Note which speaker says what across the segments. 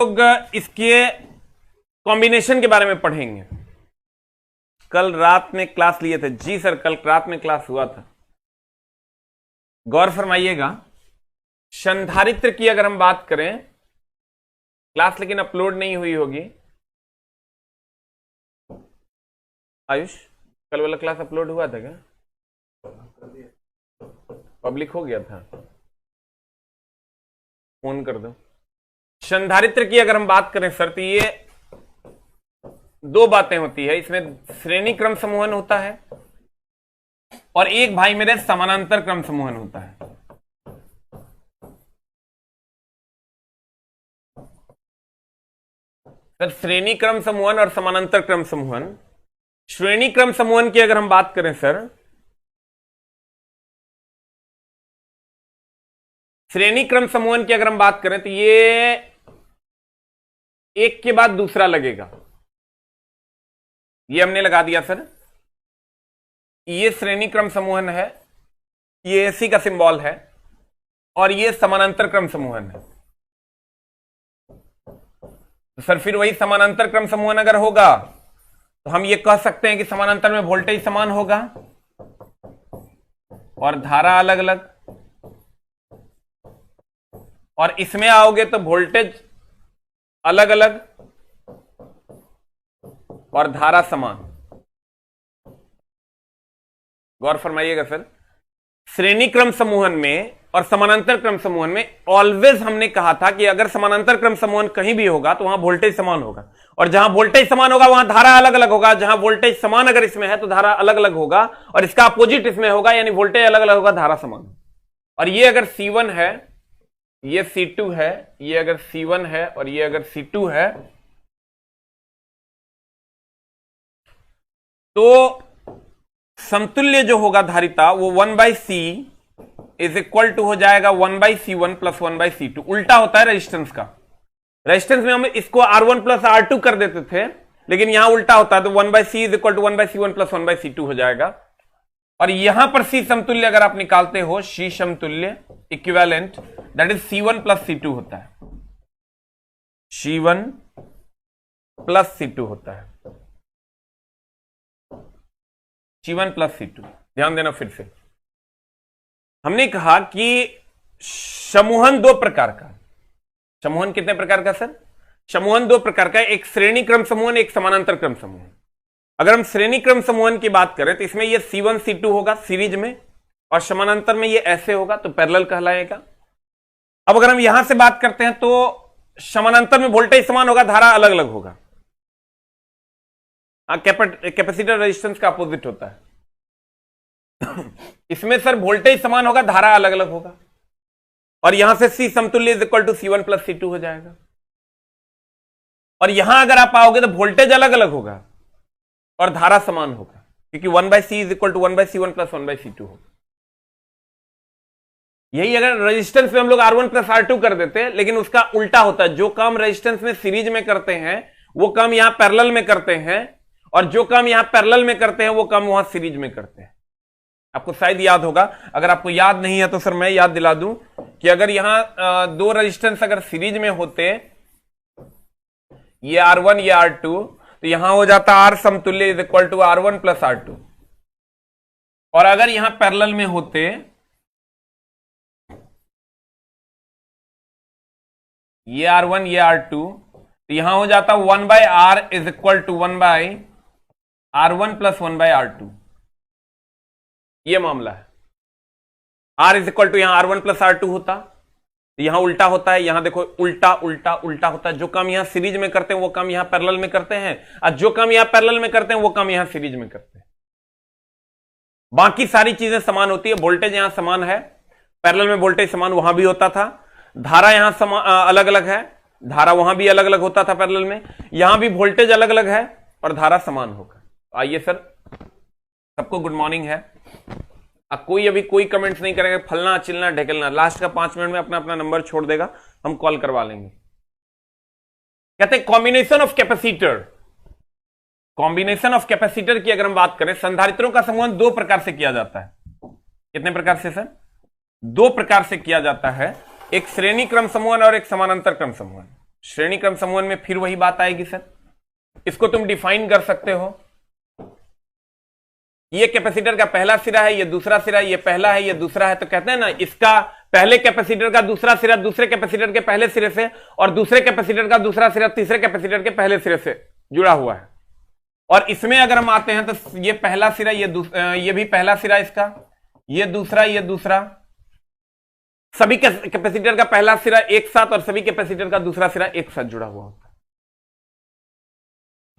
Speaker 1: लोग इसके कॉम्बिनेशन के बारे में पढ़ेंगे। कल रात में क्लास लिए थे। जी सर, कल रात में क्लास हुआ था। गौर फरमाइएगा, संधारित्र की अगर हम बात करें, क्लास लेकिन अपलोड नहीं हुई होगी। आयुष, कल वाला क्लास अपलोड हुआ था क्या? पब्लिक हो गया था? फोन कर दो। संधारित्र की अगर हम बात करें सर, तो ये दो बातें होती है। इसमें श्रेणी क्रम समूहन होता है और एक भाई मेरे समानांतर क्रम समूहन होता है। सर श्रेणी क्रम समूहन और समानांतर क्रम समूहन, श्रेणी क्रम समूहन की अगर हम बात करें सर, श्रेणी क्रम समूहन की अगर हम बात करें तो ये एक के बाद दूसरा लगेगा। ये हमने लगा दिया सर। ये श्रेणी क्रम समूहन है, ये एसी का सिंबल है, और ये समानांतर क्रम समूहन है। तो सर फिर वही समानांतर क्रम समूहन अगर होगा तो हम ये कह सकते हैं कि समानांतर में वोल्टेज समान होगा और धारा अलग अलग, और इसमें आओगे तो वोल्टेज अलग अलग और धारा समान। गौर फरमाइएगा सर, श्रेणी क्रम समूहन में और समानांतर क्रम समूहन में ऑलवेज हमने कहा था कि अगर समानांतर क्रम समूहन कहीं भी होगा तो वहां वोल्टेज समान होगा, और जहां वोल्टेज समान होगा वहां धारा अलग अलग होगा। जहां वोल्टेज समान अगर इसमें है तो धारा अलग अलग होगा, और इसका अपोजिट इसमें होगा, यानी वोल्टेज अलग अलग होगा, धारा समान। और ये अगर C1 है, ये C2 है, ये अगर C1 है और ये अगर C2 है, तो समतुल्य जो होगा धारिता वो 1/C इज इक्वल टू हो जाएगा 1/C1 प्लस 1/C2। उल्टा होता है रेजिस्टेंस का। रेजिस्टेंस में हम इसको R1 प्लस R2 कर देते थे, लेकिन यहां उल्टा होता है, तो 1/C is equal to 1/C1 plus 1/C2 हो जाएगा। और यहां पर C समतुल्य अगर आप निकालते हो, C समतुल्य equivalent, that is C1 plus C2 होता है। C1 प्लस C2 होता है, C1 प्लस C2। ध्यान देना, फिर से हमने कहा कि समूहन दो प्रकार का। समूहन कितने प्रकार का सर? समूहन दो प्रकार का, एक श्रेणी क्रम समूहन, एक समानांतर क्रम समूहन। अगर हम श्रेणी क्रम समूहन की बात करें तो इसमें ये C1 C2 होगा सीरीज में, और समानांतर में ये ऐसे होगा तो पैरेलल कहलाएगा। अब अगर हम यहां से बात करते हैं तो समानांतर में वोल्टेज समान होगा, धारा अलग अलग होगा। कैपेसिटर रेजिस्टेंस का अपोजिट होता है। इसमें सर वोल्टेज समान होगा, धारा अलग अलग होगा, और यहां से C समतुल्य is equal to C1 plus C2 हो जाएगा। और यहां अगर आप आओगे तो वोल्टेज अलग अलग होगा और धारा समान होगा, क्योंकि 1/C is equal to 1/C1 plus 1/C2 होगा। यही अगर रेजिस्टेंस में हम लोग R1 प्लस R2 कर देते, लेकिन उसका उल्टा होता है। जो काम रेजिस्टेंस में सीरीज में करते हैं वो काम यहां पैरेलल में करते हैं, और जो काम यहां पैरेलल में करते हैं वो काम वहां सीरीज में करते हैं। आपको शायद याद होगा, अगर आपको याद नहीं है तो सर मैं याद दिला दूं कि अगर यहां दो रेजिस्टेंस अगर सीरीज में होते, ये R1 ये R2, तो यहां हो जाता R समतुल्य is equal to R1 plus R2। और अगर यहां पैरेलल में होते, ये R1 ये R2, तो यहां हो जाता 1/R is equal to 1/R1 plus 1/R2। ये मामला है। R इज इक्वल टू यहां R1 प्लस R2 होता, तो यहां उल्टा होता है। यहां देखो उल्टा उल्टा उल्टा होता है। जो काम यहां सीरीज में करते हैं वो काम यहां पैरेलल में करते हैं, और जो काम यहां पैरेलल में करते हैं वो काम यहां सीरीज में करते हैं। बाकी सारी चीजें समान होती है। वोल्टेज यहां समान है, पैरेलल में वोल्टेज समान वहां भी होता था। धारा यहां अलग अलग है, धारा वहां भी अलग अलग होता था पैरेलल में। यहां भी वोल्टेज अलग अलग है और धारा समान होगा। आइए सर, सबको गुड मॉर्निंग है। अब कोई अभी कोई कमेंट्स नहीं करेंगे, फलना चिलना ढकेलना। लास्ट का 5 मिनट में अपना अपना नंबर छोड़ देगा, हम कॉल करवा लेंगे। कहते हैं combination of capacitor. Combination of capacitor की अगर हम बात करें, संधारित्रों का समूहन दो प्रकार से किया जाता है। कितने प्रकार से सर? दो प्रकार से किया जाता है, एक श्रेणी क्रम समूहन और एक समानांतर क्रम समूहन। श्रेणी क्रम समूहन में फिर वही बात आएगी सर। इसको तुम डिफाइन कर सकते हो, ये कैपेसिटर का पहला सिरा है, ये दूसरा सिरा, ये पहला है, ये दूसरा है, तो कहते हैं ना इसका पहले कैपेसिटर का दूसरा सिरा दूसरे कैपेसिटर के पहले सिरे से, और दूसरे कैपेसिटर का दूसरा सिरा तीसरे कैपेसिटर के पहले सिरे से जुड़ा हुआ है। और इसमें अगर हम आते हैं तो ये पहला सिरा, ये भी पहला सिरा इसका, ये दूसरा, सभी कैपेसिटर का पहला सिरा एक साथ और सभी कैपेसिटर का दूसरा सिरा एक साथ जुड़ा हुआ होता है।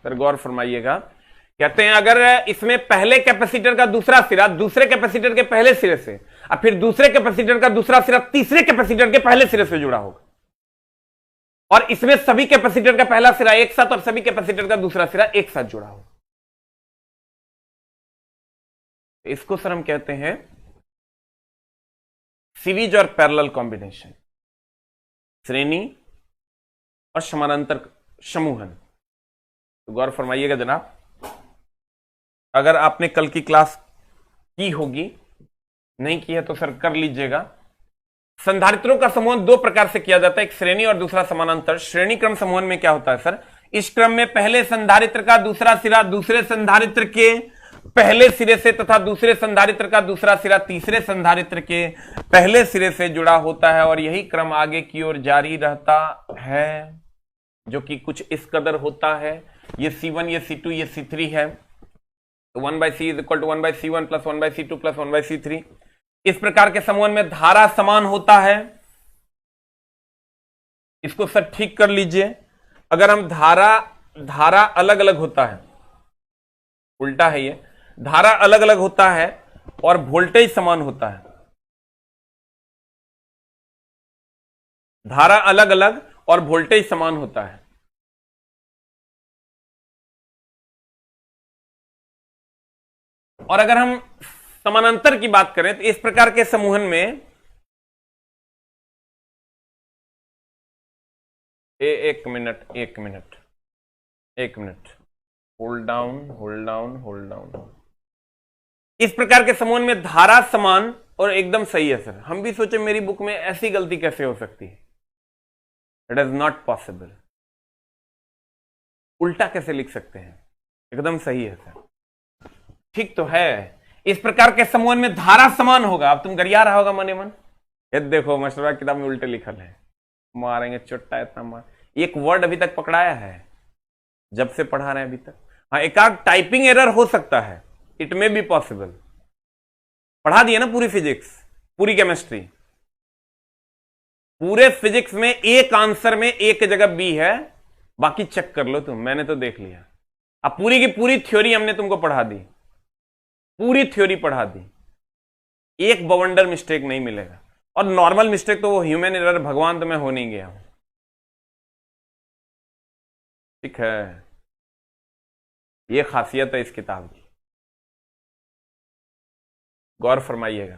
Speaker 1: सर गौर फरमाइएगा, कहते हैं अगर इसमें पहले कैपेसिटर का दूसरा सिरा दूसरे कैपेसिटर के पहले सिरे से और फिर दूसरे कैपेसिटर का दूसरा सिरा तीसरे कैपेसिटर के पहले सिरे से जुड़ा होगा, और इसमें सभी कैपेसिटर का पहला सिरा एक साथ और सभी कैपेसिटर का दूसरा सिरा एक साथ जुड़ा होगा, इसको सर हम कहते हैं सीरीज और पैरेलल कॉम्बिनेशन, श्रेणी और समानांतर समूहन। तो गौर फरमाइएगा जनाब, अगर आपने कल की क्लास की होगी, नहीं की है तो सर कर लीजिएगा। संधारित्रों का समूहन दो प्रकार से किया जाता है, एक श्रेणी और दूसरा समानांतर। श्रेणी क्रम समूहन में क्या होता है सर, इस क्रम में पहले संधारित्र का दूसरा सिरा दूसरे संधारित्र के पहले सिरे से तथा दूसरे संधारित्र का दूसरा सिरा तीसरे संधारित्र के पहले सिरे से जुड़ा होता है, और यही क्रम आगे की ओर जारी रहता है, जो कि कुछ इस कदर होता है। ये C1, ये C2, ये C3 है, तो 1/C is equal to 1/C1 plus 1/C2 plus 1/C3। इस प्रकार के समूहन में धारा समान होता है। इसको सर ठीक कर लीजिए, अगर हम धारा अलग अलग होता है, उल्टा है ये, धारा अलग अलग होता है और वोल्टेज समान होता है, धारा अलग अलग और वोल्टेज समान होता है, और अगर हम समानांतर की बात करें तो इस प्रकार के समूहन में एक मिनट होल्ड डाउन। इस प्रकार के समूहन में धारा समान और एकदम सही है सर। हम भी सोचे मेरी बुक में ऐसी गलती कैसे हो सकती है, इट इज नॉट पॉसिबल। उल्टा कैसे लिख सकते हैं, एकदम सही है सर, ठीक तो है। इस प्रकार के समूहन में धारा समान होगा। अब तुम गरिया रहा होगा मने मन, ये देखो मास्टर किताब में उल्टे लिखल है, मारेंगे चुट्टा इतना मार। एक वर्ड अभी तक पकड़ाया है जब से पढ़ा रहे हैं अभी तक। हाँ, एक आध टाइपिंग एरर हो सकता है, इट मे बी पॉसिबल। पढ़ा दिया ना पूरी फिजिक्स, पूरी केमिस्ट्री, पूरे फिजिक्स में एक आंसर में एक जगह बी है, बाकी चेक कर लो तुम, मैंने तो देख लिया। अब पूरी की पूरी थ्योरी हमने तुमको पढ़ा दी, पूरी थ्योरी पढ़ा दी, एक बवंडर मिस्टेक नहीं मिलेगा। और नॉर्मल मिस्टेक तो वो ह्यूमन एरर, भगवान तो मैं हो नहीं गया हूं, ठीक है। ये खासियत है इस किताब की, गौर फरमाइएगा।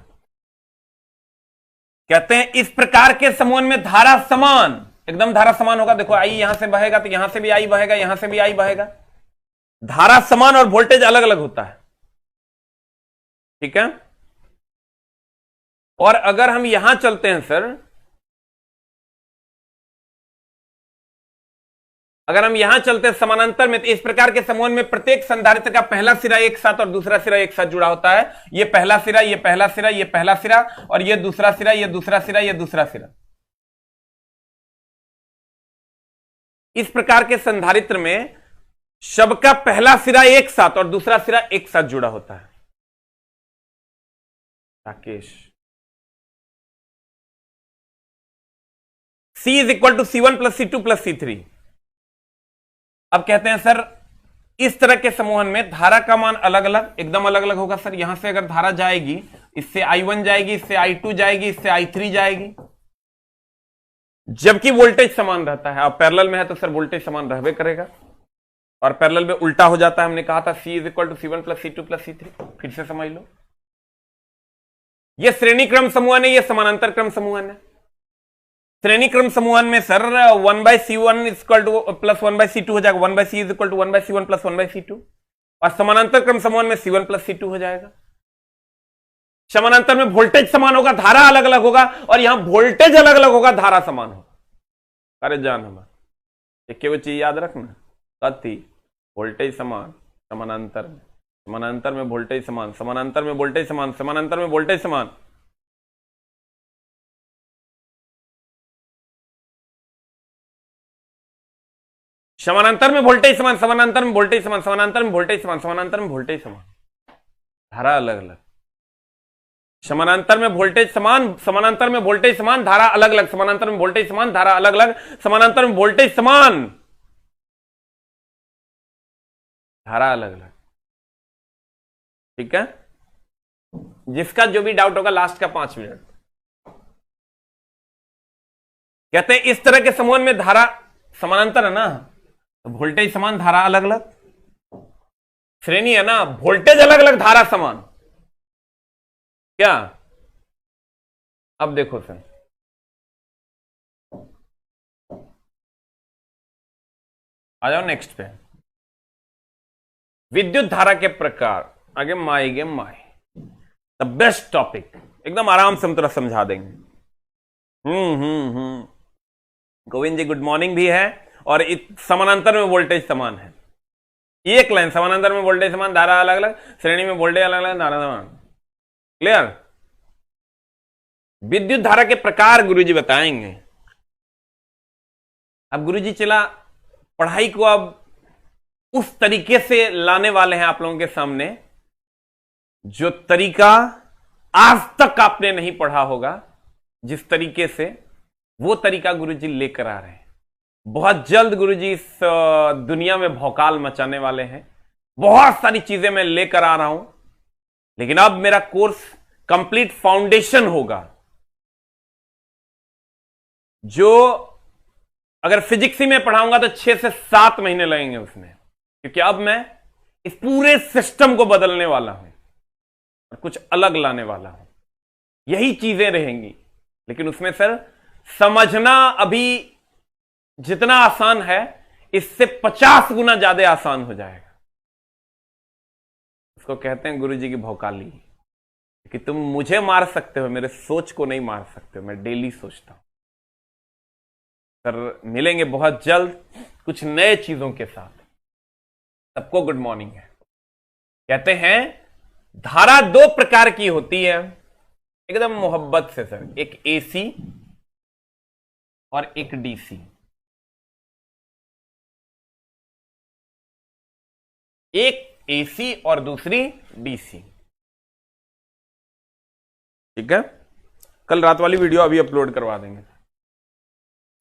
Speaker 1: कहते हैं इस प्रकार के समूहन में धारा समान, एकदम धारा समान होगा। देखो आई यहां से बहेगा तो यहां से भी आई बहेगा, यहां से भी आई बहेगा, धारा समान और वोल्टेज अलग अलग होता है, ठीक है। और अगर हम यहां चलते हैं सर, अगर हम यहां चलते हैं समानांतर में, तो इस प्रकार के समूहन में प्रत्येक संधारित्र का पहला सिरा एक साथ और दूसरा सिरा एक साथ जुड़ा होता है। ये पहला सिरा, ये पहला सिरा, ये पहला सिरा, और ये दूसरा सिरा, ये दूसरा सिरा, ये दूसरा सिरा। इस प्रकार के संधारित्र में सबका पहला सिरा एक साथ और दूसरा सिरा एक साथ जुड़ा होता है। Rakesh, C is equal to C1 plus C2 plus C3। अब कहते हैं सर इस तरह के समूहन में धारा का मान अलग अलग, एकदम अलग अलग होगा सर। यहां से अगर धारा जाएगी, इससे I1 जाएगी, इससे I2 जाएगी, इससे I3 जाएगी, जबकि वोल्टेज समान रहता है। अब पैरेलल में है तो सर वोल्टेज समान रहबे करेगा, और पैरेलल में उल्टा हो जाता है। हमने कहा था C is equal to C1 plus C2 plus C3। फिर से समझ लो, यह श्रेणी क्रम समूहन है, यह समानांतर क्रम समूहन है। श्रेणी क्रम समूहन में sir 1/C1 equal two plus 1/C2 हो जाएगा, 1/C is equal to 1/C1 plus 1/C2। और समानांतर क्रम समूहन में C1 प्लस C2 हो जाएगा। समानांतर में वोल्टेज समान होगा, धारा अलग अलग होगा, और यहां वोल्टेज अलग अलग होगा, धारा समान होगा। अरे जान हमारा एक केवल चीज याद रखना, तथी वोल्टेज समान, समानांतर में, समानांतर में वोल्टेज समान, समानांतर में वोल्टेज समान, समानांतर में वोल्टेज समान। समानांतर में वोल्टेज समान, समानांतर में वोल्टेज समान, समानांतर में वोल्टेज समान, समानांतर में वोल्टेज समान, धारा अलग अलग। समानांतर में वोल्टेज समान, समानांतर में वोल्टेज समान, धारा अलग अलग, समानांतर में वोल्टेज समान, धारा अलग अलग, समानांतर में वोल्टेज समान, धारा अलग अलग। ठीक है, जिसका जो भी डाउट होगा लास्ट का 5 मिनट। कहते हैं इस तरह के समूह में धारा समानांतर है ना, तो वोल्टेज समान, धारा अलग अलग। श्रेणी है ना, वोल्टेज अलग अलग, धारा समान। क्या? अब देखो सर, आ जाओ नेक्स्ट पे, विद्युत धारा के प्रकार। आगे माई द बेस्ट टॉपिक, एकदम आराम से हम थोड़ा समझा देंगे। गोविंद जी गुड मॉर्निंग भी है, और समानांतर में वोल्टेज समान है। एक लाइन, समानांतर में वोल्टेज समान, धारा अलग अलग, श्रेणी में वोल्टेज अलग अलग, धारा समान। क्लियर? विद्युत धारा के प्रकार गुरुजी बताएंगे। अब गुरुजी चला पढ़ाई को अब उस तरीके से लाने वाले हैं आप लोगों के सामने, जो तरीका आज तक आपने नहीं पढ़ा होगा। जिस तरीके से, वो तरीका गुरुजी लेकर आ रहे हैं। बहुत जल्द गुरुजी इस दुनिया में भौकाल मचाने वाले हैं। बहुत सारी चीजें मैं लेकर आ रहा हूं, लेकिन अब मेरा कोर्स कंप्लीट फाउंडेशन होगा, जो अगर फिजिक्स में पढ़ाऊंगा तो 6 से 7 महीने लगेंगे उसमें, क्योंकि अब मैं इस पूरे सिस्टम को बदलने वाला हूं और कुछ अलग लाने वाला हूं। यही चीजें रहेंगी, लेकिन उसमें सर समझना अभी जितना आसान है, इससे 50 गुना ज्यादा आसान हो जाएगा। उसको कहते हैं गुरुजी की भौकाली, कि तुम मुझे मार सकते हो, मेरे सोच को नहीं मार सकते हो। मैं डेली सोचता हूं। सर मिलेंगे बहुत जल्द कुछ नए चीजों के साथ। सबको गुड मॉर्निंग है। कहते हैं धारा 2 प्रकार की होती है, एकदम मोहब्बत से सर, एक एसी और एक डीसी। एक एसी और दूसरी डीसी। ठीक है, कल रात वाली वीडियो अभी अपलोड करवा देंगे।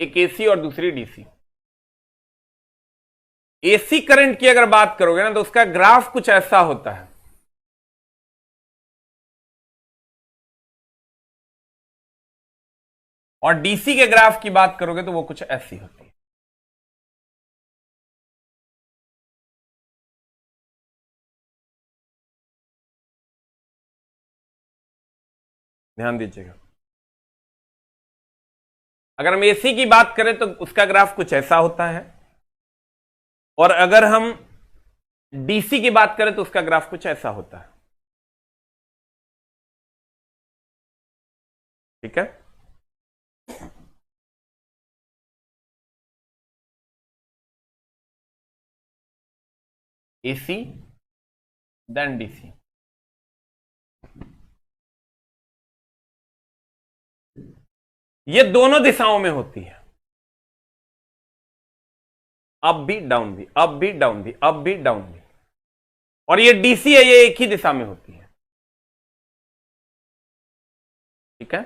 Speaker 1: एक एसी और दूसरी डीसी। एसी करंट की अगर बात करोगे ना, तो उसका ग्राफ कुछ ऐसा होता है। और डीसी के ग्राफ की बात करोगे तो वो कुछ ऐसी होती है। ध्यान दीजिएगा, अगर हम एसी की बात करें तो उसका ग्राफ कुछ ऐसा होता है, और अगर हम डीसी की बात करें तो उसका ग्राफ कुछ ऐसा होता है। ठीक है, एसी देन डीसी। ये दोनों दिशाओं में होती है, अप भी डाउन भी, अप भी डाउन भी, अप भी डाउन भी। और ये डीसी है, ये एक ही दिशा में होती है। ठीक है,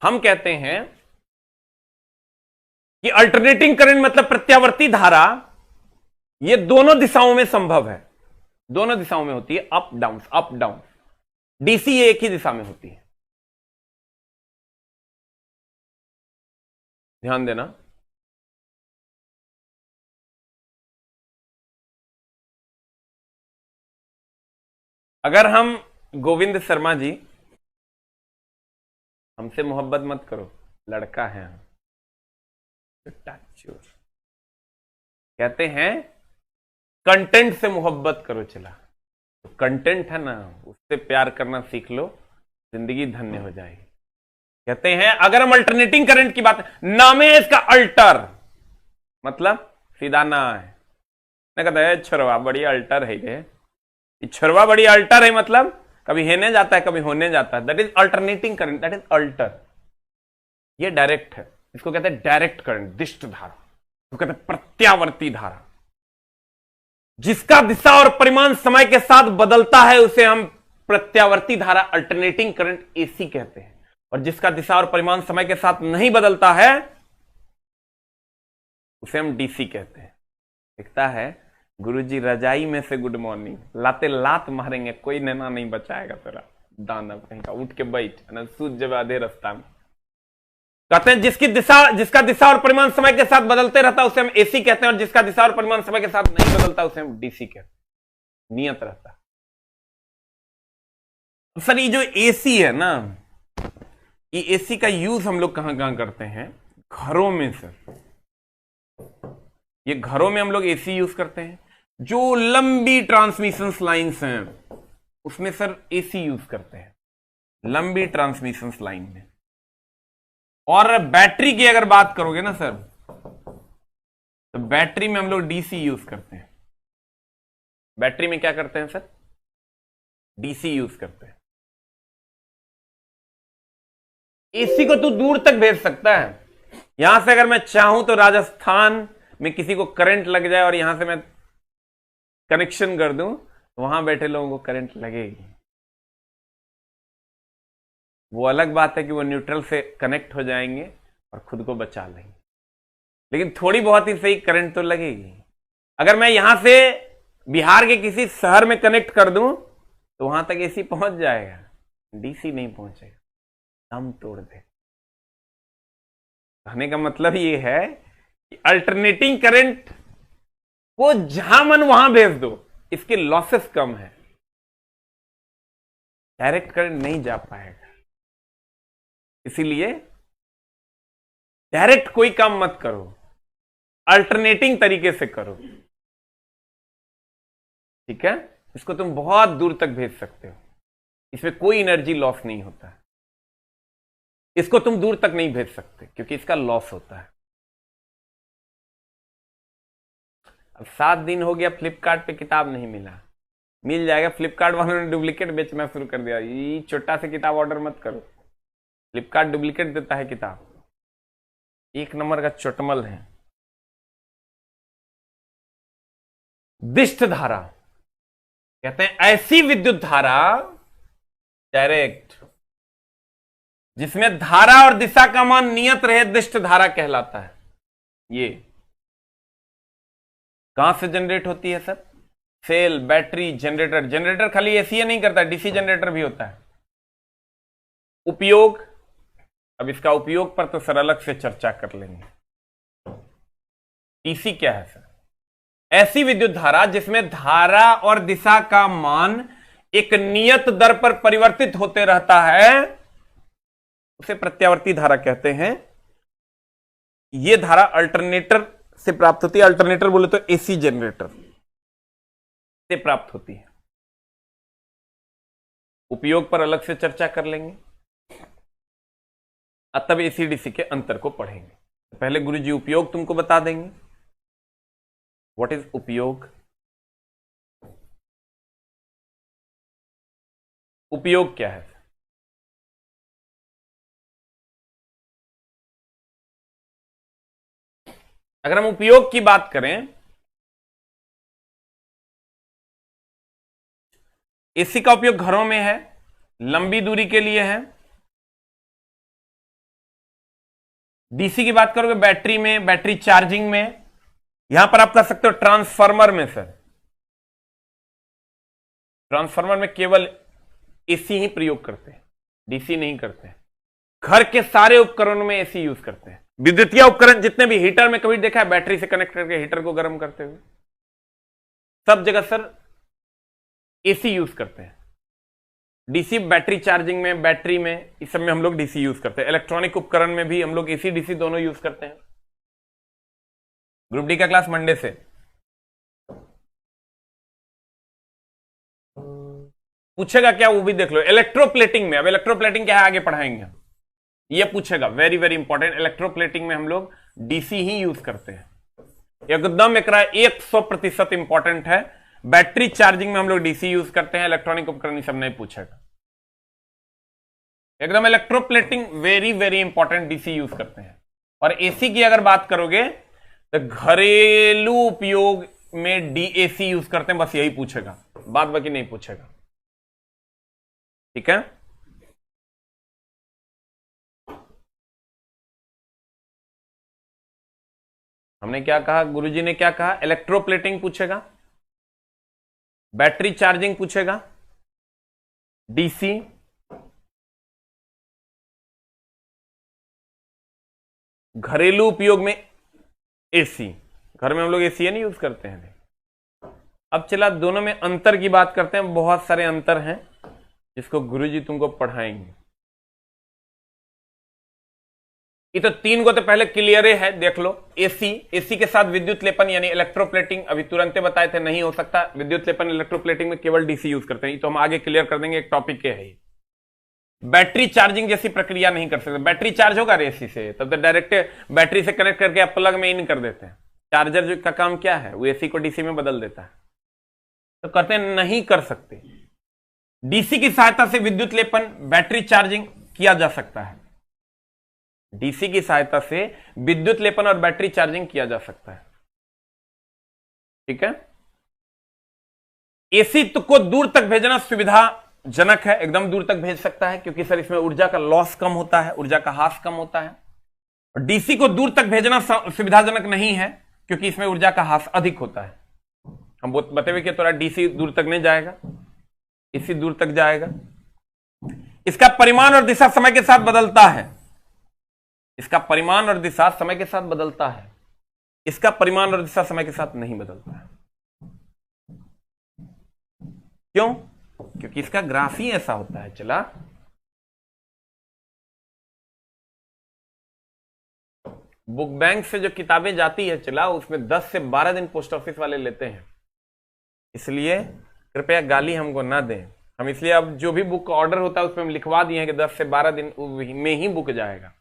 Speaker 1: हम कहते हैं कि अल्टरनेटिंग करंट मतलब प्रत्यावर्ती धारा, ये दोनों दिशाओं में संभव है, दोनों दिशाओं में होती है, up down up down. DC ये एक ही दिशा में होती है। ध्यान देना, अगर हम गोविंद शर्मा जी, हमसे मोहब्बत मत करो, लड़का है हम, कहते हैं कंटेंट से मोहब्बत करो। चला तो कंटेंट है ना, उससे प्यार करना सीख लो, जिंदगी धन्य हो जाएगी। कहते हैं अगर हम अल्टरनेटिंग करंट की बात, नाम है इसका अल्टर, मतलब सीधा ना है। मैं कहता है छोरवा बड़ी अल्टर है रे, छोरवा बड़ी अल्टर है, मतलब कभी हेने जाता है कभी होने जाता है। That is alternating current, that is alter. ये डायरेक्ट है, इसको कहते हैं डायरेक्ट करंट, दिष्ट धारा, इसको कहते हैं प्रत्यावर्ती धारा। जिसका दिशा और परिमाण समय के साथ बदलता है उसे हम प्रत्यावर्ती धारा, अल्टरनेटिंग करंट, एसी कहते हैं। और जिसका दिशा और परिमाण समय के साथ नहीं बदलता है उसे हम डीसी कहते हैं। दिखता है गुरुजी रजाई में से गुड मॉर्निंग, लाते लात मारेंगे, कोई नैना नहीं बचाएगा तेरा, दानव कहीं का, उठ के बैठ, सूझ जब आधे रास्ता में। कहते हैं जिसका दिशा और परिमाण समय के साथ बदलते रहता है उसे हम एसी कहते हैं, और जिसका दिशा और परिमाण समय के साथ नहीं बदलता उसे हम डीसी कहते हैं, नियत रहता है। सर ये जो एसी है ना, ये एसी का यूज हम लोग कहां कहां करते हैं? घरों में सर, ये घरों में हम लोग एसी यूज करते हैं। जो लंबी ट्रांसमिशन लाइंस हैं उसमें सर एसी यूज करते हैं, लंबी ट्रांसमिशन लाइन में। और बैटरी की अगर बात करोगे ना सर, तो बैटरी में हम लोग डीसी यूज करते हैं। बैटरी में क्या करते हैं सर? डीसी यूज करते हैं। एसी को तू दूर तक भेज सकता है। यहां से अगर मैं चाहूं तो राजस्थान में किसी को करंट लग जाए और यहां से मैं कनेक्शन कर दूं तो वहां बैठे लोगों को करंट लगेगी। वो अलग बात है कि वो न्यूट्रल से कनेक्ट हो जाएंगे और खुद को बचा लेंगे, लेकिन थोड़ी बहुत ही सही करंट तो लगेगी। अगर मैं यहां से बिहार के किसी शहर में कनेक्ट कर दूं तो वहां तक एसी पहुंच जाएगा, डीसी नहीं पहुंचेगा, दम तोड़ दे। कहने का मतलब ये है कि अल्टरनेटिंग करंट को जहां मन वहां भेज दो, इसके लॉसेस कम है, डायरेक्ट करंट नहीं जा पाएगा। इसीलिए डायरेक्ट कोई काम मत करो, अल्टरनेटिंग तरीके से करो, ठीक है? इसको तुम बहुत दूर तक भेज सकते हो, इसमें कोई एनर्जी लॉस नहीं होता है। इसको तुम दूर तक नहीं भेज सकते क्योंकि इसका लॉस होता है। अब 7 दिन हो गया, फ्लिपकार्ट पे किताब नहीं मिला, मिल जाएगा। फ्लिपकार्ट वालों ने डुप्लीकेट बेचना शुरू कर दिया। ये छोटा से किताब ऑर्डर मत करो, फ्लिपकार्ट डुप्लीकेट देता है किताब, एक नंबर का चोटमल है। दिष्ट धारा कहते हैं ऐसी विद्युत धारा, डायरेक्ट, जिसमें धारा और दिशा का मान नियत रहे, दिष्ट धारा कहलाता है। ये कहां से जनरेट होती है sir? Cell, battery, generator. Generator खाली एसी नहीं करता, डीसी जनरेटर भी होता है। उपयोग, अब इसका उपयोग पर तो सर अलग से चर्चा कर लेंगे। डीसी क्या है सर? ऐसी विद्युत धारा जिसमें धारा और दिशा का मान एक नियत दर पर परिवर्तित होते रहता है, उसे प्रत्यावर्ती धारा कहते हैं। यह धारा अल्टरनेटर से प्राप्त होती है। अल्टरनेटर बोले तो एसी जनरेटर से प्राप्त होती है। उपयोग पर अलग से चर्चा कर लेंगे, तब एसी डीसी के अंतर को पढ़ेंगे। पहले गुरुजी उपयोग तुमको बता देंगे। व्हाट इज उपयोग? उपयोग क्या है? अगर हम उपयोग की बात करें, एसी का उपयोग घरों में है, लंबी दूरी के लिए है। डीसी की बात करोगे बैटरी में, बैटरी चार्जिंग में। यहां पर आप कर सकते हो ट्रांसफार्मर में सर। ट्रांसफार्मर में केवल एसी ही प्रयोग करते हैं, डीसी नहीं करते हैं। घर के सारे उपकरणों में एसी यूज करते हैं। विद्युतीय उपकरण जितने भी, हीटर में कभी देखा है बैटरी से कनेक्ट करके हीटर को गर्म करते हुए? सब जगह सर एसी यूज करते हैं। डीसी बैटरी चार्जिंग में, बैटरी में, इस सब में हम लोग डीसी यूज करते हैं। इलेक्ट्रॉनिक उपकरण में भी हम लोग एसी डीसी दोनों यूज करते हैं। ग्रुप डी का क्लास मंडे से। पूछेगा क्या वो भी देख लो। इलेक्ट्रोप्लेटिंग में, अब इलेक्ट्रोप्लेटिंग क्या है आगे पढ़ाएंगे, ये पूछेगा। Very very important. इलेक्ट्रोप्लेटिंग में हम लोग डीसी ही यूज करते हैं। एकदम एकरा 100% इंपॉर्टेंट है। बैटरी चार्जिंग में हम लोग डीसी यूज करते हैं, इलेक्ट्रॉनिक उपकरण सब नहीं पूछेगा। एकदम electroplating very very important, DC use करते हैं। और एसी की अगर बात करोगे तो घरेलू उपयोग में डीएसी यूज करते हैं, बस यही पूछेगा, बात बाकी नहीं पूछेगा। ठीक है, हमने क्या कहा, गुरुजी ने क्या कहा, इलेक्ट्रोप्लेटिंग पूछेगा, बैटरी चार्जिंग पूछेगा, डीसी, घरेलू उपयोग में एसी, घर में हम लोग एसी नहीं यूज करते हैं। अब चला दोनों में अंतर की बात करते हैं, बहुत सारे अंतर हैं जिसको गुरुजी तुमको पढ़ाएंगे। ये तो तीन को तो पहले क्लियर है, देख लो। एसी, एसी के साथ विद्युत लेपन यानी इलेक्ट्रोप्लेटिंग अभी तुरंत बताए थे नहीं हो सकता, विद्युत लेपन इलेक्ट्रोप्लेटिंग में केवल डीसी यूज करते हैं, ये तो हम आगे क्लियर कर देंगे, एक टॉपिक के है। बैटरी चार्जिंग जैसी प्रक्रिया नहीं कर सकते, बैटरी चार्ज होगा एसी से तब तो डायरेक्ट बैटरी से कनेक्ट करके आप प्लग में इन कर देते हैं। चार्जर जो का काम क्या है, वो एसी को डीसी में बदल देता है, तो कहते हैं नहीं कर सकते। डीसी की सहायता से विद्युत लेपन बैटरी चार्जिंग किया जा सकता है, डीसी की सहायता से विद्युत लेपन और बैटरी चार्जिंग किया जा सकता है। ठीक है, एसी को दूर तक भेजना सुविधाजनक है, एकदम दूर तक भेज सकता है क्योंकि सर इसमें ऊर्जा का लॉस कम होता है, ऊर्जा का हास कम होता है। और डीसी को दूर तक भेजना सुविधाजनक नहीं है क्योंकि इसमें ऊर्जा का हास अधिक होता है। हम बताए कि थोड़ा डीसी दूर तक नहीं जाएगा, एसी दूर तक जाएगा। इसका परिमाण और दिशा समय के साथ बदलता है, इसका परिमाण और दिशा समय के साथ बदलता है, इसका परिमाण और दिशा समय के साथ नहीं बदलता है। क्यों? क्योंकि इसका ग्राफ ही ऐसा होता है। चला, बुक बैंक से जो किताबें जाती है चला, उसमें 10 से 12 दिन पोस्ट ऑफिस वाले लेते हैं, इसलिए कृपया गाली हमको ना दें। हम इसलिए अब जो भी बुक ऑर्डर होता है उसमें हम लिखवा दिए हैं कि 10 से 12 दिन में ही बुक जाएगा।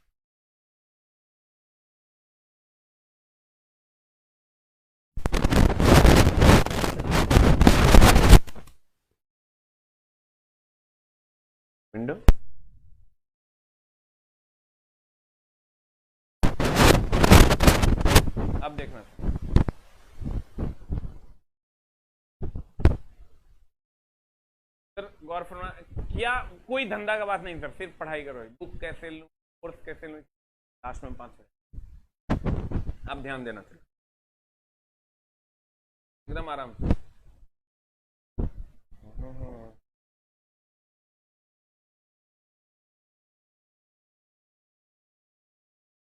Speaker 1: विंडो अब देखना सर, गौर फरमा, क्या कोई धंधा का बात नहीं सर, सिर्फ पढ़ाई करो, बुक कैसे लूं, कोर्स कैसे लूं, लास्ट में 5 मिनट अब ध्यान देना सर, एकदम आराम से।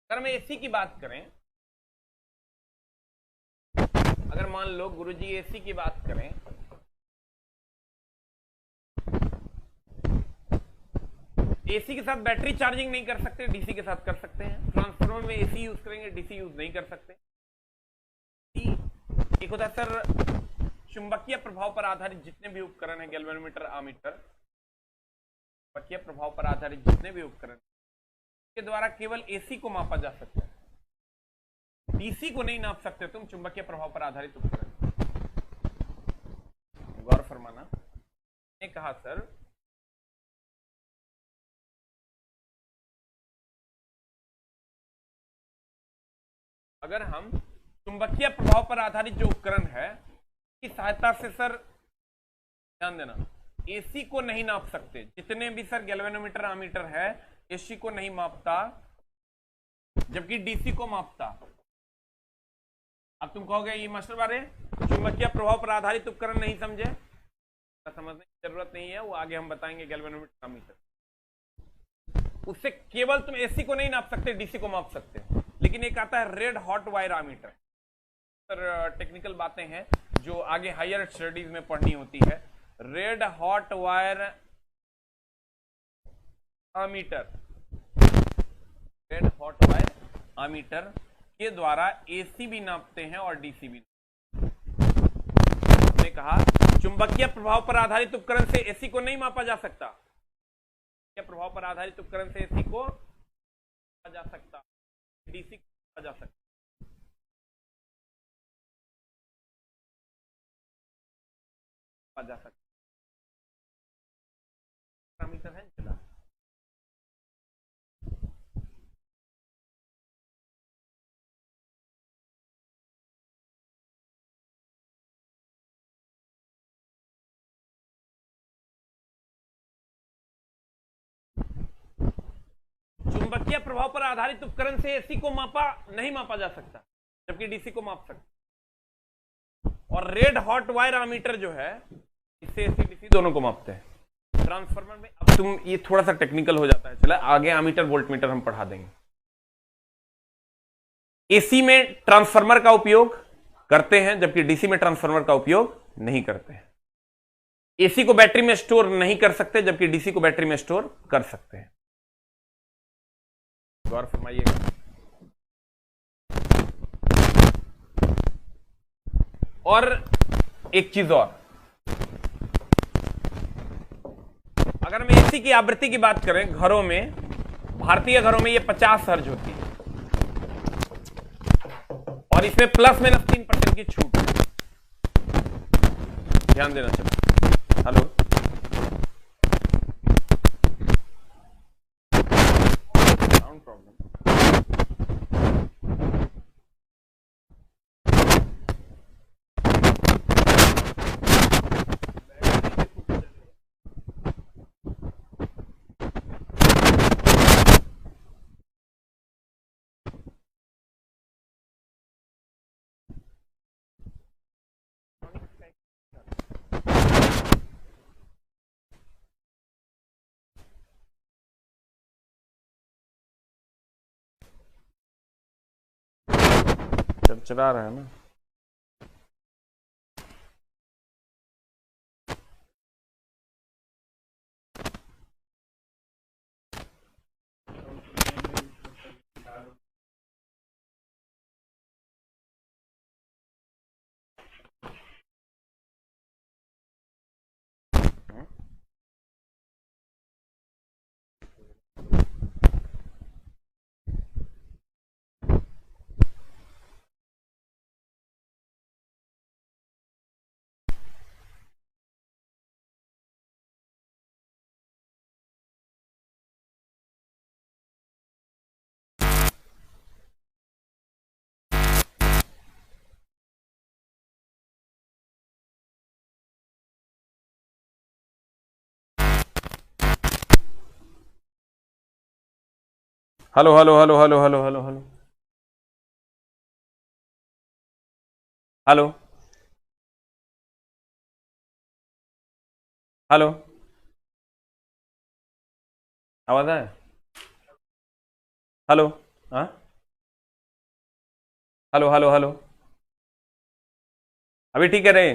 Speaker 1: अगर मैं एसी की बात करें, अगर मान लो गुरुजी एसी की बात करें, एसी के साथ बैटरी चार्जिंग नहीं कर सकते, डीसी के साथ कर सकते हैं। ट्रांसफार्मर में एसी यूज करेंगे, डीसी यूज नहीं कर सकते। एक होता है सर चुंबकीय प्रभाव पर आधारित जितने भी उपकरण है, गैल्वेनोमीटर, आमीटर, चुंबकीय प्रभाव पर आधारित जितने भी उपकरण के द्वारा केवल एसी को मापा जा सकता है, डीसी को नहीं नाप सकते तुम चुंबकीय प्रभाव पर आधारित उपकरण। गौर फरमाना, ने कहा सर अगर हम चुंबकीय प्रभाव पर आधारित जो उपकरण है की सहायता से सर, ध्यान देना, एसी को नहीं नाप सकते, जितने भी सर गैल्वेनोमीटर, आमीटर है, एसी को नहीं मापता जबकि डीसी को मापता। अब तुम कहोगे ये मास्टर बारे चुंबकीय प्रभाव पर आधारित उपकरण नहीं समझे, समझने की जरूरत नहीं है, वो आगे हम बताएंगे। गैल्वेनोमीटर, आमीटर, उससे केवल तुम एसी को नहीं नाप सकते, डीसी को माप सकते हो। लेकिन एक आता है red hot wire ammeter, sir technical बातें हैं जो आगे हायर स्टडीज में पढ़नी होती है। Red hot wire ammeter, red hot wire ammeter के द्वारा एसी भी नापते हैं और डीसी भी। हमने कहा चुंबकीय प्रभाव पर आधारित उपकरण से एसी को नहीं मापा जा सकता, प्रभाव पर आधारित उपकरण से एसी को मापा जा सकता, डीसी को मापा जा सकता। मापा जा सकता पैरामीटर है चला। चुंबकीय प्रभाव पर आधारित उपकरण से एसी को नहीं मापा जा सकता, जबकि डीसी को माप सकता। और रेड हॉट वायर एमीटर जो है, इससे एसी डीसी दोनों को मापते हैं। ट्रांसफार्मर में अब तुम ये थोड़ा सा टेक्निकल हो जाता है, चला आगे एमीटर वोल्टमीटर हम पढ़ा देंगे। एसी में ट्रांसफार्मर का उपयोग करते हैं, जबकि डीसी में ट्रांसफार्मर का उपयोग नहीं करते हैं। एसी को बैटरी में स्टोर नहीं कर सकते, जबकि डीसी को बैटरी में स्टोर कर सकते हैं। गौर फरमाइएगा। और एक चीज और, अगर हम एसी की आवृत्ति की बात करें घरों में, भारतीय घरों में ये 50 हर्ट्ज होती है और इसमें ±3% की छूट है। ध्यान देना चाहिए। Hello, sound problem. चला रहा है ना। Hello hello hello hello hello hello hello hello hello, आवाज है? हेलो, हाँ, हेलो हेलो हेलो, अभी ठीक है रे?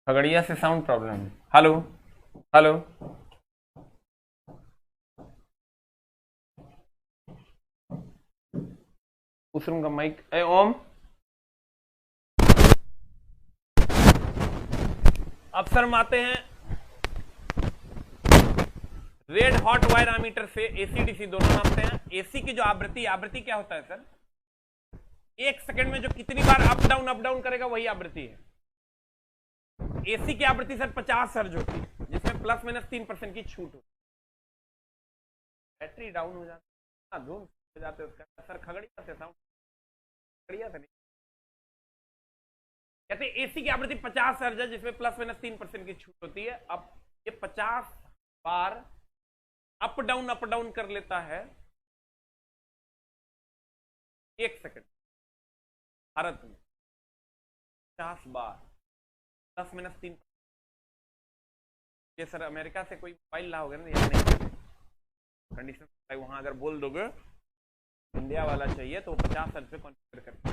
Speaker 1: खगड़िया से साउंड प्रॉब्लम है। हेलो हेलो, उस रूम का माइक। ओम, अब सर हम आते हैं रेड हॉट वायर एमीटर से एसी डीसी दोनों नापते हैं। एसी की जो आवृत्ति क्या होता है सर? 1 सेकंड में जो कितनी बार अप डाउन करेगा वही आवृत्ति है। एसी की आवृत्ति सर 50 हर्ट्ज होती है, जिसमें ±3% की छूट होती है। बैटरी डाउन हो जाती है, धूम हो जाते उसका। सर खगड़िया से साउंड, खगड़िया से नहीं कहते। एसी की आवृत्ति 50 हर्ट्ज है, जिसमें ±3% की छूट होती है। अब ये 50 बार अप डाउन कर लेता है 1 सेकंड भारत में। 50 बार ±3। ये सर अमेरिका से कोई मोबाइल ला होगा ना, यहाँ नहीं कंडीशन वहां अगर बोल दोगे इंडिया वाला चाहिए तो 50 हर्ट्ज पे कॉन्फ़िगर करते।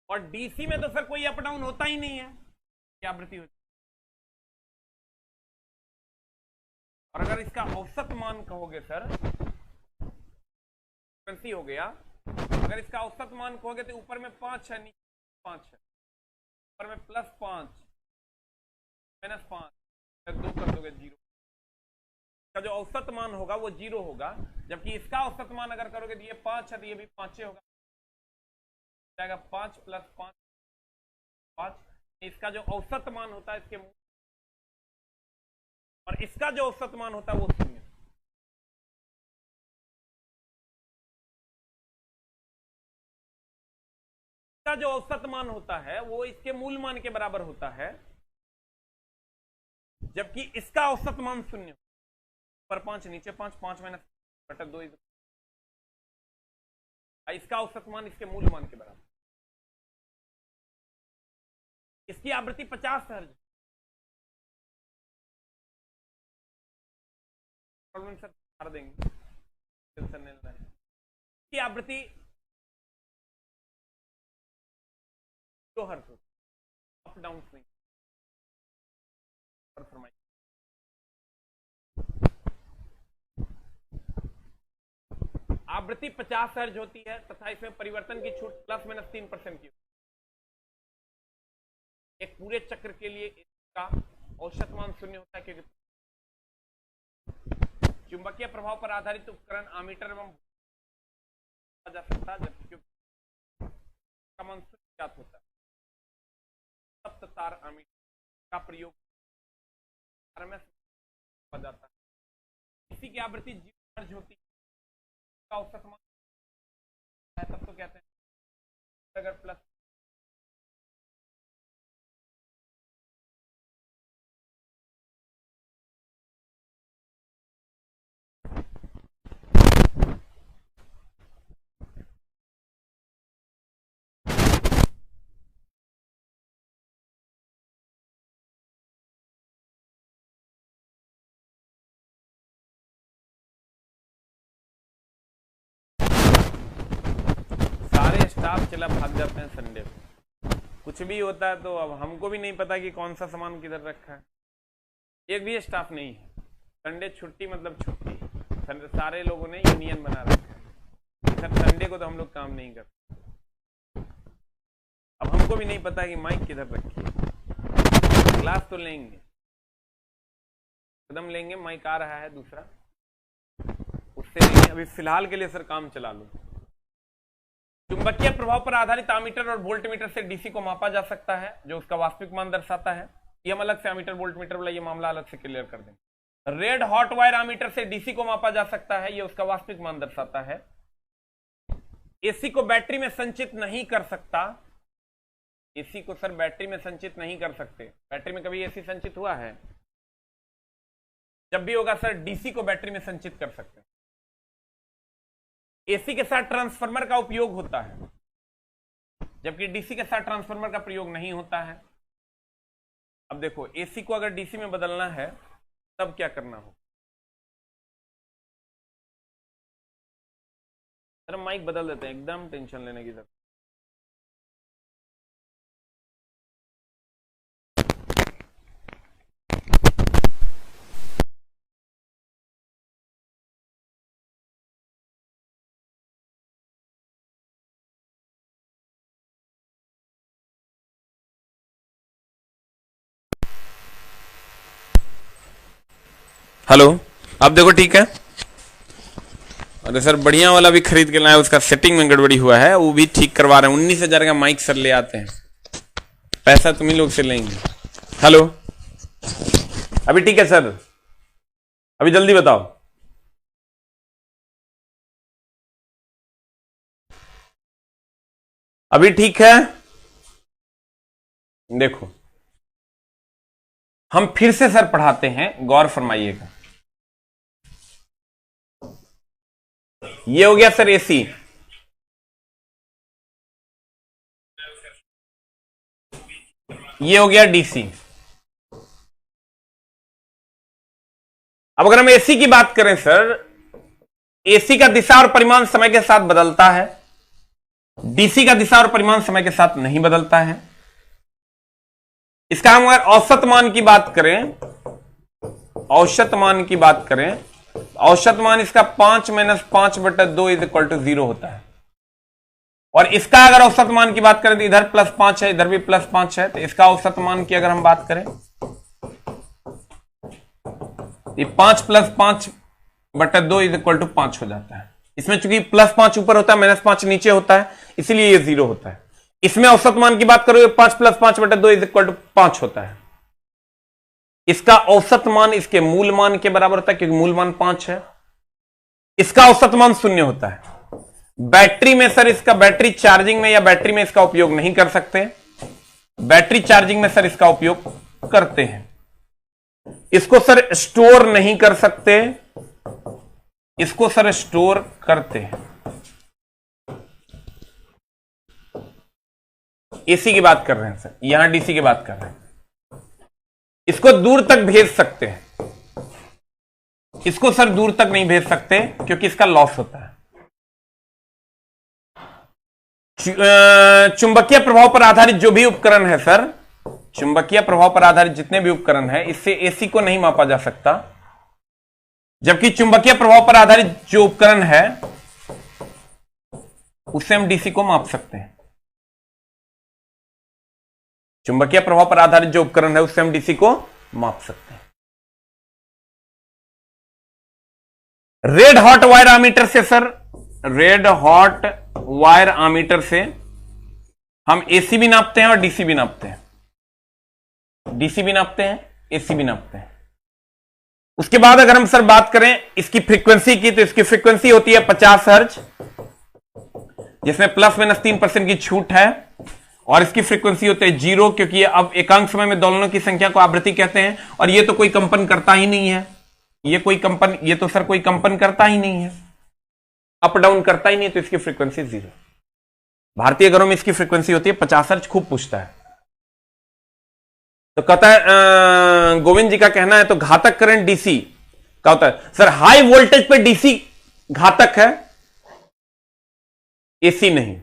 Speaker 1: और डीसी में तो सर कोई अप डाउन होता ही नहीं है, क्या आवृत्ति होती है। और अगर इसका औसत मान कहोगे सर, फ्रीक्वेंसी हो गया, अगर इसका औसत मान कहोगे तो ऊपर में 5 है, नीचे 5 है, ऊपर में +5 -5, 2 कर दोगे 0। का जो औसत मान होगा वो 0 होगा, जबकि इसका औसत मान अगर करोगे तो ये 5 है, तो ये भी 5 होगा। जाएगा 5 + 5 5। इसका जो औसत मान होता है इसके और इसका जो औसत मान होता है वो 0। इसका जो औसत मान होता है वो इसके मूल मान के बराबर होता है, जबकि इसका औसत मान 0। ऊपर 5 नीचे 5, 5 - 2 इसका औसत मान इसके मूल मान के बराबर। इसकी आवृत्ति 50 हर्ट्ज। सर मार देंगे, टेंशन नहीं लेना है। इसकी आवृत्ति 2 हर्ट्ज, अप डाउन स्विंग। आवृत्ति 50 हर्ट्ज होती है तथा इसमें परिवर्तन की छूट ±3% की। एक पूरे चक्र के लिए इसका औसत मान 0 होता है, क्योंकि चुंबकीय प्रभाव पर आधारित उपकरण आमीटर एवं जा सकता है, जबकि का मान 0 ज्ञात होता है। सप्त तार आमीटर का प्रयोग RMS हो जाता है। इसी की आवृत्ति 0 हर्ट्ज होती है, का औसत मान है, तब तो कहते हैं अगर प्लस स्टाफ चला भाग जाते हैं संडे को। कुछ भी होता है तो अब हमको भी नहीं पता कि कौन सा सामान किधर रखा है। एक भी स्टाफ नहीं है। संडे छुट्टी मतलब छुट्टी। सारे लोगों ने यूनियन बना रखा है, सर संडे को तो हम लोग काम नहीं करते। अब हमको भी नहीं पता कि माइक किधर रखी है। क्लास तो लेंगे, कदम लेंगे, माइक आ रहा है दूसरा, उससे लेंगे। अभी फिलहाल के लिए सर काम चला लो। चुंबकीय प्रभाव पर आधारित आमीटर और वोल्टमीटर से डीसी को मापा जा सकता है, जो उसका वास्तविक मान दर्शाता है। ये हम अलग से आमीटर वोल्टमीटर वाला ये मामला अलग से क्लियर कर देंगे। रेड हॉट वायर आमीटर से डीसी को मापा जा सकता है, ये उसका वास्तविक मान दर्शाता है। एसी को बैटरी में संचित नहीं कर सकता। एसी को सर बैटरी में संचित नहीं कर सकते। बैटरी में कभी एसी संचित हुआ है? जब भी होगा सर डीसी को बैटरी में संचित कर सकते हैं। एसी के साथ ट्रांसफार्मर का उपयोग होता है, जबकि डीसी के साथ ट्रांसफार्मर का प्रयोग नहीं होता है। अब देखो एसी को अगर डीसी में बदलना है तब क्या करना हो? सर माइक बदल देते हैं, एकदम टेंशन लेने की जरूरत। हेलो, आप देखो ठीक है। अरे सर बढ़िया वाला भी खरीद के लाए, उसका सेटिंग में गड़बड़ी हुआ है, वो भी ठीक करवा रहे हैं। 19,000 का माइक सर ले आते हैं, पैसा तुम ही लोग से लेंगे। हेलो, अभी ठीक है सर, अभी जल्दी बताओ। अभी ठीक है? देखो हम फिर से सर पढ़ाते हैं, गौर फरमाइएगा। ये हो गया सर एसी, ये हो गया डीसी। अब अगर हम एसी की बात करें सर, एसी का दिशा और परिमाण समय के साथ बदलता है, डीसी का दिशा और परिमाण समय के साथ नहीं बदलता है। इसका हम अगर औसत मान की बात करें, औसत मान की बात करें, औसत मान इसका 5 - 5/2 = 0 होता है। और इसका अगर औसत मान की बात करें तो इधर +5 है, इधर भी +5 है, तो इसका औसत मान की अगर हम बात करें, ये 5 + 5/2 = 5 हो जाता है। इसमें चूंकि +5 ऊपर होता है, -5 नीचे होता है, इसलिए ये 0 होता है। इसमें औसत मान की बात करोगे 5 + 5/2 = 5 होता है। इसका औसत मान इसके मूल मान के बराबर होता है क्योंकि मूल मान 5 है। इसका औसत मान 0 होता है। बैटरी में सर इसका बैटरी चार्जिंग में या बैटरी में इसका उपयोग नहीं कर सकते। बैटरी चार्जिंग में सर इसका उपयोग करते हैं। इसको सर स्टोर नहीं कर सकते, इसको सर स्टोर करते हैं। एसी की बात कर रहे हैं सर, यहां डीसी की बात कर रहे हैं। इसको दूर तक भेज सकते हैं, इसको सर दूर तक नहीं भेज सकते क्योंकि इसका लॉस होता है। चुंबकीय प्रभाव पर आधारित जो भी उपकरण है सर, चुंबकीय प्रभाव पर आधारित जितने भी उपकरण है, इससे एसी को नहीं मापा जा सकता। जबकि चुंबकीय प्रभाव पर आधारित जो उपकरण है उससे हम डीसी को माप सकते हैं। चुंबकीय प्रभाव पर आधारित जो उपकरण है उससे हम डीसी को माप सकते हैं। रेड हॉट वायर आमीटर से sir, red hot wire ammeter से हम एसी भी नापते हैं और डीसी भी नापते हैं। डीसी भी नापते हैं, एसी भी नापते हैं। उसके बाद अगर हम सर बात करें इसकी फ्रीक्वेंसी की, तो इसकी फ्रीक्वेंसी होती है 50 हर्ट्ज, जिसमें ±3% की छूट है। और इसकी फ्रीक्वेंसी होती है 0, क्योंकि अब एकांक समय में दोलनों की संख्या को आवृत्ति कहते हैं। और ये तो कोई कंपन करता ही नहीं है, ये तो सर कोई कंपन करता ही नहीं है, अप डाउन करता ही नहीं, तो इसकी फ्रीक्वेंसी 0। भारतीय घरों में इसकी फ्रीक्वेंसी होती है 50 हर्ट्ज। खूब पूछता है तो कहता है, गोविंद जी का कहना है तो घातक करंट डीसी का होता है। सर हाई वोल्टेज पे डीसी घातक है, एसी नहीं।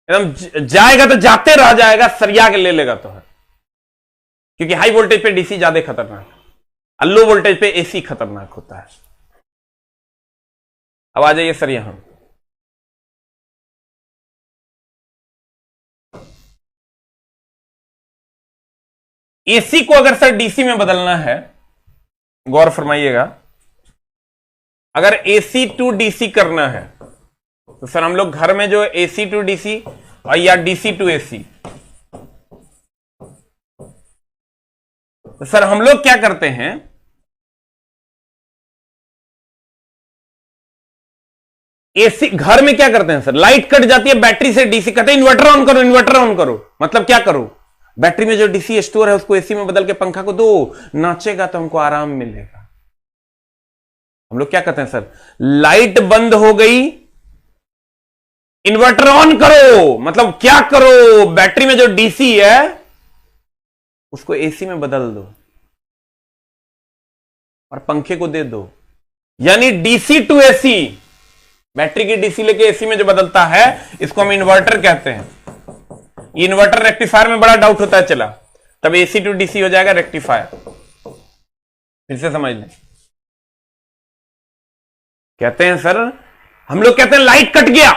Speaker 1: एकदम जाएगा तो जाते रह जाएगा, सरिया के ले लेगा तो है, क्योंकि हाई वोल्टेज पे डीसी ज्यादा खतरनाक है और लो वोल्टेज पे एसी खतरनाक होता है। अब आ जाइए सर यहां, एसी को अगर सर डीसी में बदलना है, गौर फरमाइएगा, अगर एसी टू डीसी करना है तो सर हम लोग घर में जो एसी टू डीसी और या डीसी टू एसी, तो सर हम लोग क्या करते हैं, एसी घर में क्या करते हैं सर, लाइट कट जाती है बैटरी से डीसी, कहते हैं इन्वर्टर ऑन करो, इन्वर्टर ऑन करो। मतलब क्या करो, बैटरी में जो डीसी स्टोर है उसको एसी में बदल के पंखा को दो, नाचेगा तो हमको आराम मिलेगा। हम लोग क्या कहते हैं सर, लाइट बंद हो गई, इन्वर्टर ऑन करो। मतलब क्या करो, बैटरी में जो डीसी है उसको एसी में बदल दो और पंखे को दे दो। यानी डीसी टू एसी, बैटरी की डीसी लेके एसी में जो बदलता है इसको हम इन्वर्टर कहते हैं। इन्वर्टर रेक्टिफायर में बड़ा डाउट होता है, चला तब एसी टू डीसी हो जाएगा रेक्टिफायर। फिर से समझ लें, कहते हैं सर, हम लोग कहते हैं लाइट कट गया,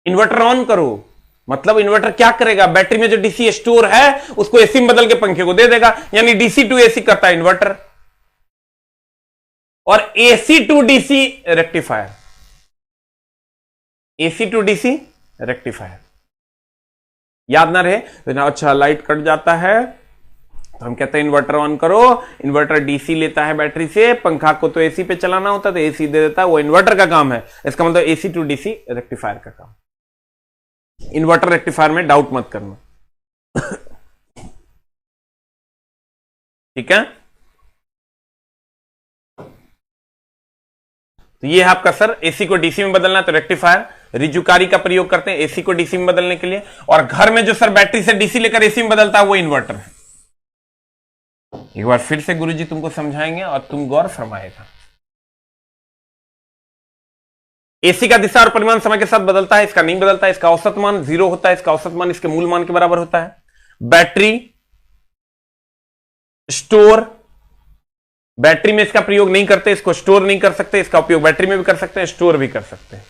Speaker 1: इन्वर्टर ऑन करो। मतलब इन्वर्टर क्या करेगा, बैटरी में जो डीसी स्टोर है उसको एसी में बदल के पंखे को दे देगा। यानी डीसी टू एसी करता है इन्वर्टर, और AC to DC rectifier, AC to DC rectifier. याद ना रहे तो ना, अच्छा लाइट कट जाता है तो हम कहते हैं इन्वर्टर ऑन करो, इन्वर्टर डीसी लेता है बैटरी से, पंखा को तो एसी पे चलाना होता है तो एसी दे देता है, वो इन्वर्टर का काम है। इसका मतलब एसी टू डीसी रेक्टिफायर का काम। इन्वर्टर रेक्टिफायर में डाउट मत करना। ठीक है, तो ये है आपका सर, एसी को डीसी में बदलना तो रेक्टिफायर, रिजुकारी का प्रयोग करते हैं एसी को डीसी में बदलने के लिए। और घर में जो सर बैटरी से डीसी लेकर एसी में बदलता है वो इन्वर्टर है। एक बार फिर से गुरुजी तुमको समझाएंगे और तुम गौर फरमाएगा। एसी का दिशा और परिमाण समय के साथ बदलता है, इसका नहीं बदलता है। इसका औसत मान 0 होता है, इसका औसत मान इसके मूल मान के बराबर होता है। बैटरी स्टोर, बैटरी में इसका प्रयोग नहीं करते, इसको स्टोर नहीं कर सकते, इसका उपयोग बैटरी में भी कर सकते हैं, स्टोर भी कर सकते हैं।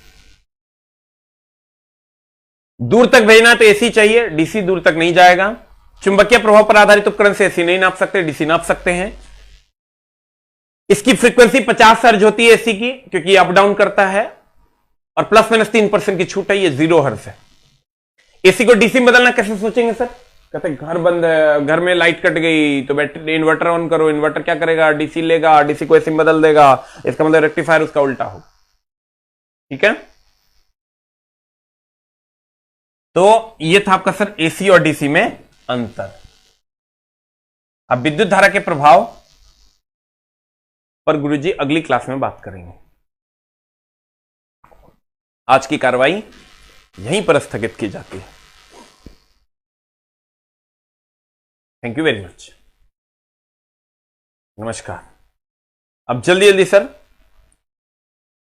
Speaker 1: दूर तक भेजना तो एसी चाहिए, डीसी दूर तक नहीं जाएगा। चुंबकीय प्रभाव पर आधारित उपकरण से एसी नहीं नाप सकते, डीसी नाप सकते हैं। इसकी फ्रीक्वेंसी 50 हर्ट्ज होती है एसी की, क्योंकि अप डाउन करता है, और ±3% की छूट है, ये 0 हर्ट्ज है। एसी को डीसी में बदलना कैसे सोचेंगे सर? कहते घर बंद है, घर में लाइट कट गई तो बैटरी इन्वर्टर ऑन करो, इन्वर्टर क्या करेगा, डीसी लेगा, डीसी को एसी में बदल देगा, इसका मतलब रेक्टिफायर उसका उल्टा हो। ठीक है, तो ये था आपका सर एसी और डीसी में अंतर। अब विद्युत धारा के प्रभाव पर गुरुजी अगली क्लास में बात करेंगे। आज की कार्रवाई यहीं पर स्थगित की जाती है। थैंक यू वेरी मच, नमस्कार। अब जल्दी जल्दी सर